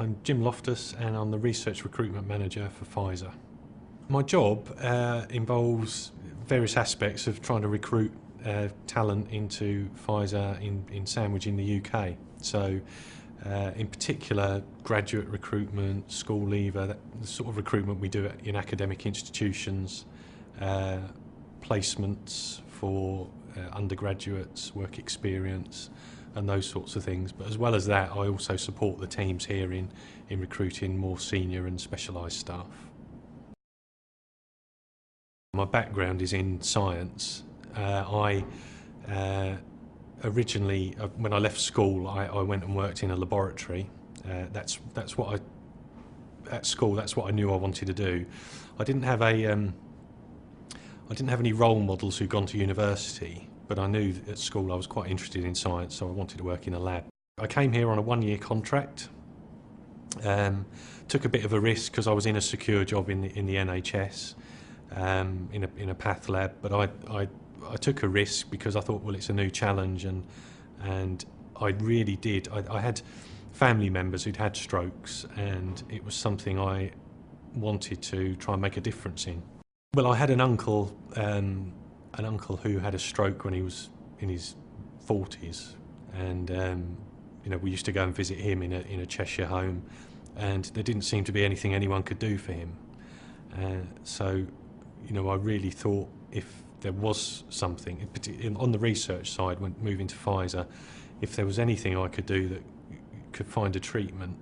I'm Jim Loftus and I'm the Research Recruitment Manager for Pfizer. My job involves various aspects of trying to recruit talent into Pfizer in Sandwich in the UK. So in particular, graduate recruitment, school leaver, the sort of recruitment we do in academic institutions, placements for undergraduates, work experience, and those sorts of things. But as well as that, I also support the teams here in recruiting more senior and specialised staff. My background is in science. I originally, when I left school, I went and worked in a laboratory. That's what at school. That's what I knew I wanted to do. I didn't have any role models who'd gone to university, but I knew at school I was quite interested in science, so I wanted to work in a lab. I came here on a one-year contract. Took a bit of a risk because I was in a secure job in the NHS, in a path lab, but I took a risk because I thought, well, it's a new challenge, and I really did. I had family members who'd had strokes, and it was something I wanted to try and make a difference in. Well, I had an uncle who had a stroke when he was in his 40s, and we used to go and visit him in a Cheshire home, and there didn't seem to be anything anyone could do for him. So, I really thought if there was something on the research side, when moving to Pfizer, if there was anything I could do that could find a treatment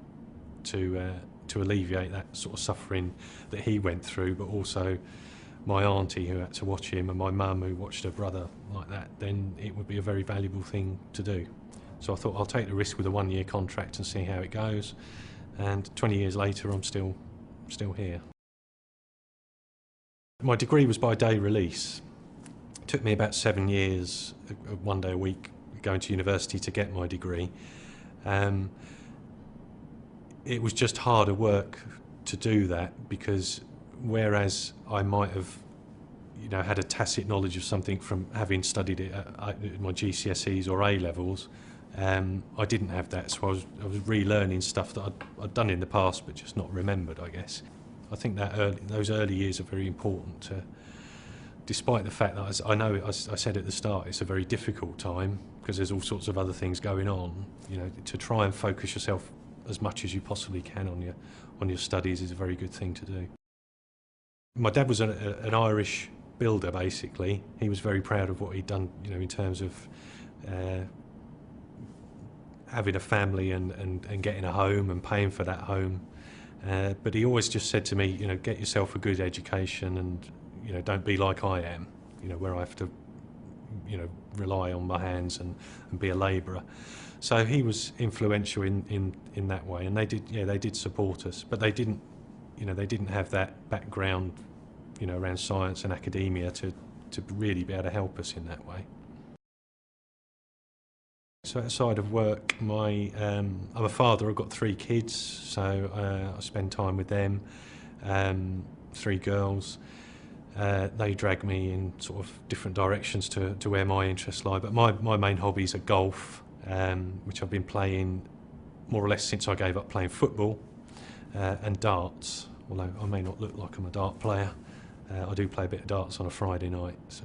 to alleviate that sort of suffering that he went through, but also my auntie who had to watch him and my mum who watched her brother like that, then it would be a very valuable thing to do. So I thought I'll take the risk with a one-year contract and see how it goes. And 20 years later, I'm still here. My degree was by day release. It took me about 7 years, one day a week, going to university to get my degree. It was just harder work to do that, because whereas I might have had a tacit knowledge of something from having studied it at my GCSEs or A levels, I didn't have that, so I was relearning stuff that I'd done in the past but just not remembered, I guess. I think that those early years are very important, despite the fact that I said at the start it's a very difficult time because there's all sorts of other things going on. To try and focus yourself as much as you possibly can on your studies is a very good thing to do. My dad was an Irish builder, basically. He was very proud of what he'd done, in terms of having a family and getting a home and paying for that home. But he always just said to me, get yourself a good education and, don't be like I am, where I have to, rely on my hands and be a labourer. So he was influential in that way, and they did support us, but they didn't have that background, around science and academia to really be able to help us in that way. So outside of work, I'm a father. I've got 3 kids, so I spend time with them. 3 girls. They drag me in sort of different directions to where my interests lie. But my main hobbies are golf, which I've been playing more or less since I gave up playing football, and darts. Although I may not look like I'm a dart player, I do play a bit of darts on a Friday night. So.